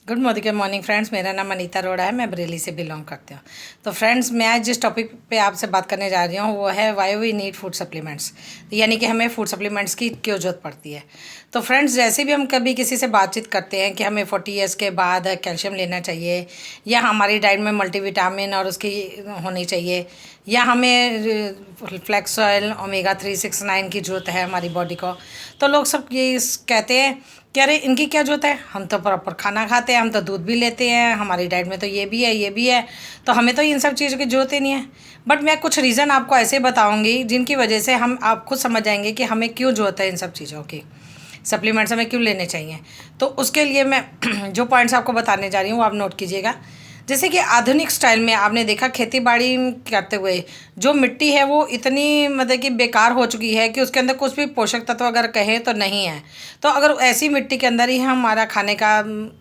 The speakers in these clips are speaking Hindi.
Good morning friends. मेरा नाम अनीता अरोड़ा है, मैं बरेली से बिलोंग करती हूँ। तो फ्रेंड्स, मैं आज जिस टॉपिक पे आपसे बात करने जा रही हूँ वो है why we need food supplements, यानी कि हमें फूड सप्लीमेंट्स की क्यों जरूरत पड़ती है। तो फ्रेंड्स, जैसे भी हम कभी किसी से बातचीत करते हैं कि हमें 40 ईयर्स के बाद कैल्शियम लेना चाहिए, या हमारी डाइट में मल्टीविटामिन और उसकी होनी चाहिए, या हमें फ्लैक्स ऑयल ओमेगा 3, 6, 9 की ज़रूरत है हमारी बॉडी को, तो लोग सब ये कहते हैं कि अरे इनकी क्या जरूरत है, हम तो प्रॉपर खाना खाते हैं, हम तो दूध भी लेते हैं, हमारी डाइट में तो ये भी है ये भी है, तो हमें तो इन सब चीज़ों की ज़रूरत ही नहीं है। बट मैं कुछ रीज़न आपको ऐसे बताऊंगी जिनकी वजह से आप खुद समझ जाएंगे कि हमें क्यों ज़रूरत है इन सब चीज़ों की, सप्लीमेंट्स हमें क्यों लेने चाहिए। तो उसके लिए मैं जो पॉइंट्स आपको बताने जा रही हूँ वो आप नोट कीजिएगा। जैसे कि आधुनिक स्टाइल में आपने देखा खेती बाड़ी करते हुए जो मिट्टी है वो इतनी मतलब कि बेकार हो चुकी है कि उसके अंदर कुछ भी पोषक तत्व अगर कहें तो नहीं है। तो अगर ऐसी मिट्टी के अंदर ही हमारा खाने का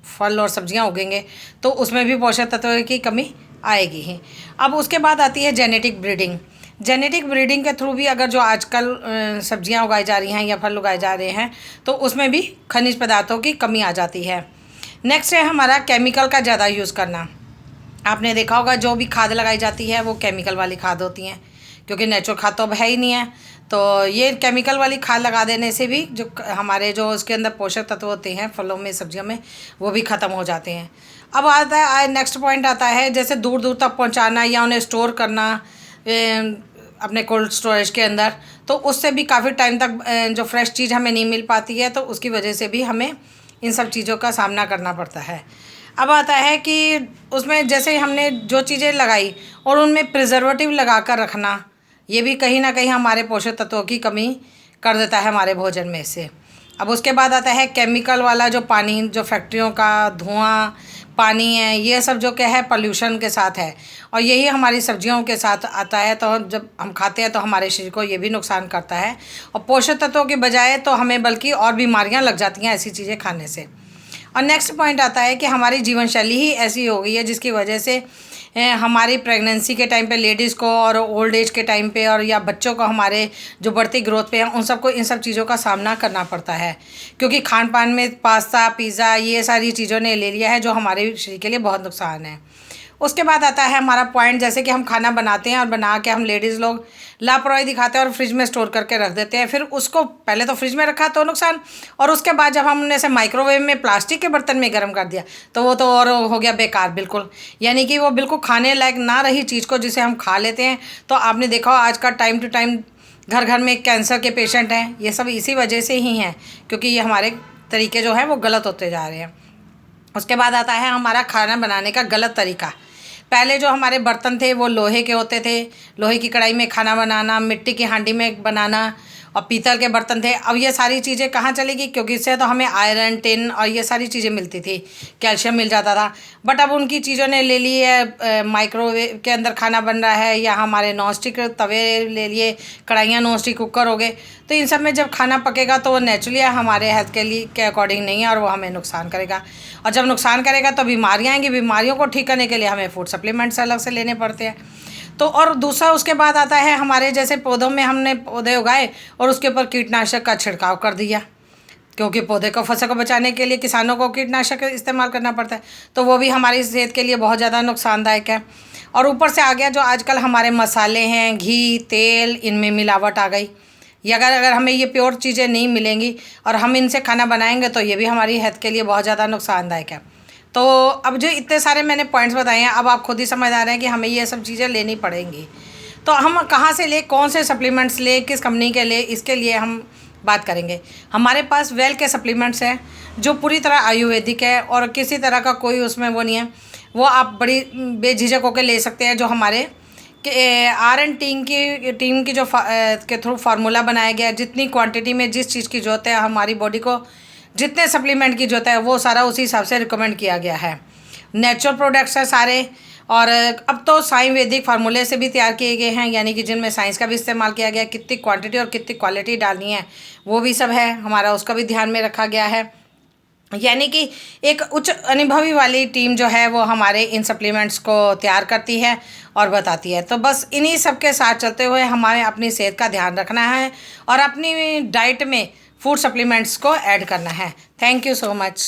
फल और सब्जियां उगेंगे तो उसमें भी पोषक तत्व की कमी आएगी ही। अब उसके बाद आती है जेनेटिक ब्रीडिंग। जेनेटिक ब्रीडिंग के थ्रू भी अगर जो आजकल सब्जियां उगाई जा रही हैं या फल उगाए जा रहे हैं तो उसमें भी खनिज पदार्थों की कमी आ जाती है। नेक्स्ट है हमारा केमिकल का ज़्यादा यूज़ करना। आपने देखा होगा जो भी खाद लगाई जाती है वो केमिकल वाली खाद होती हैं, क्योंकि नेचुरल खाद तो अब है ही नहीं है। तो ये केमिकल वाली खाद लगा देने से भी जो हमारे जो उसके अंदर पोषक तत्व होते हैं फलों में सब्जियों में वो भी ख़त्म हो जाते हैं। अब आता है नेक्स्ट पॉइंट आता है जैसे दूर दूर तक पहुंचाना या उन्हें स्टोर करना अपने कोल्ड स्टोरेज के अंदर, तो उससे भी काफ़ी टाइम तक जो फ्रेश चीज़ हमें नहीं मिल पाती है, तो उसकी वजह से भी हमें इन सब चीज़ों का सामना करना पड़ता है। अब आता है कि उसमें जैसे हमने जो चीज़ें लगाई और उनमें प्रिजर्वेटिव लगा कर रखना, ये भी कहीं ना कहीं हमारे पोषक तत्वों की कमी कर देता है हमारे भोजन में से। अब उसके बाद आता है केमिकल वाला जो पानी, जो फैक्ट्रियों का धुआं पानी है, ये सब जो क्या है पॉल्यूशन के साथ है, और यही हमारी सब्जियों के साथ आता है। तो जब हम खाते हैं तो हमारे शरीर को ये भी नुकसान करता है, और पोषक तत्वों के बजाय तो हमें बल्कि और बीमारियां लग जाती हैं ऐसी चीज़ें खाने से। और नेक्स्ट पॉइंट आता है कि हमारी जीवन शैली ही ऐसी हो गई है जिसकी वजह से हमारी प्रेगनेंसी के टाइम पे लेडीज़ को और ओल्ड एज के टाइम पे और या बच्चों को हमारे जो बढ़ती ग्रोथ पे हैं उन सबको इन सब चीज़ों का सामना करना पड़ता है, क्योंकि खान पान में पास्ता पिज़्ज़ा ये सारी चीज़ों ने ले लिया है जो हमारे शरीर के लिए बहुत नुकसान है। उसके बाद आता है हमारा पॉइंट जैसे कि हम खाना बनाते हैं और बना के हम लेडीज़ लोग लापरवाही दिखाते हैं और फ्रिज में स्टोर करके रख देते हैं। फिर उसको पहले तो फ्रिज में रखा तो नुकसान, और उसके बाद जब हमने से माइक्रोवेव में प्लास्टिक के बर्तन में गर्म कर दिया तो वो तो और हो गया बेकार बिल्कुल, यानी कि वो बिल्कुल खाने लायक ना रही चीज़ को जिसे हम खा लेते हैं। तो आपने देखा हो आज का टाइम टू टाइम घर घर में कैंसर के पेशेंट हैं, ये सब इसी वजह से ही हैं, क्योंकि ये हमारे तरीके जो हैं वो गलत होते जा रहे हैं। उसके बाद आता है हमारा खाना बनाने का गलत तरीका। पहले जो हमारे बर्तन थे वो लोहे के होते थे, लोहे की कढ़ाई में खाना बनाना, मिट्टी की हांडी में बनाना, और पीतल के बर्तन थे। अब ये सारी चीज़ें कहाँ चलेगी, क्योंकि इससे तो हमें आयरन टिन और ये सारी चीज़ें मिलती थी, कैल्शियम मिल जाता था। बट अब उनकी चीज़ों ने ले ली है माइक्रोवेव के अंदर खाना बन रहा है, या हमारे नॉन स्टिक तवे ले लिए, कढ़ाइयाँ नॉन स्टिक कुकर हो गए। तो इन सब में जब खाना पकेगा तो वो नेचुरली हमारे हेल्थ के लिए के अकॉर्डिंग नहीं है और वो हमें नुकसान करेगा, और जब नुकसान करेगा तो बीमारियाँ आएंगी। बीमारियों को ठीक करने के लिए हमें फूड सप्लीमेंट्स अलग से लेने पड़ते हैं। तो और दूसरा उसके बाद आता है हमारे जैसे पौधों में हमने पौधे उगाए और उसके ऊपर कीटनाशक का छिड़काव कर दिया, क्योंकि पौधे को फसल को बचाने के लिए किसानों को कीटनाशक इस्तेमाल करना पड़ता है, तो वो भी हमारी सेहत के लिए बहुत ज़्यादा नुकसानदायक है। और ऊपर से आ गया जो आजकल हमारे मसाले हैं, घी तेल, इनमें मिलावट आ गई। ये अगर हमें ये प्योर चीज़ें नहीं मिलेंगी और हम इनसे खाना बनाएंगे तो ये भी हमारी हेल्थ के लिए बहुत ज़्यादा नुकसानदायक है। तो अब जो इतने सारे मैंने पॉइंट्स बताए हैं, अब आप खुद ही समझ आ रहे हैं कि हमें ये सब चीज़ें लेनी पड़ेंगी। तो हम कहाँ से ले, कौन से सप्लीमेंट्स ले, किस कंपनी के ले, इसके लिए हम बात करेंगे। हमारे पास वेल के सप्लीमेंट्स हैं जो पूरी तरह आयुर्वेदिक है और किसी तरह का कोई उसमें वो नहीं है, वो आप बड़ी बेझिझक होकर ले सकते हैं। जो हमारे RN टीम की जो के थ्रू फार्मूला बनाया गया है, जितनी क्वांटिटी में जिस चीज़ की ज़रूरत है हमारी बॉडी को, जितने सप्लीमेंट की ज़रूरत है वो सारा उसी हिसाब से रिकमेंड किया गया है। नेचुरल प्रोडक्ट्स हैं सारे, और अब तो आयुर्वेदिक फार्मूले से भी तैयार किए गए हैं, यानी कि जिनमें साइंस का भी इस्तेमाल किया गया है। कितनी क्वांटिटी और कितनी क्वालिटी डालनी है वो भी सब है हमारा, उसका भी ध्यान में रखा गया है। यानी कि एक उच्च अनुभवी वाली टीम जो है वो हमारे इन सप्लीमेंट्स को तैयार करती है और बताती है। तो बस इन्हीं सब के साथ चलते हुए हमारे अपनी सेहत का ध्यान रखना है और अपनी डाइट में फूड सप्लीमेंट्स को ऐड करना है। Thank you so much.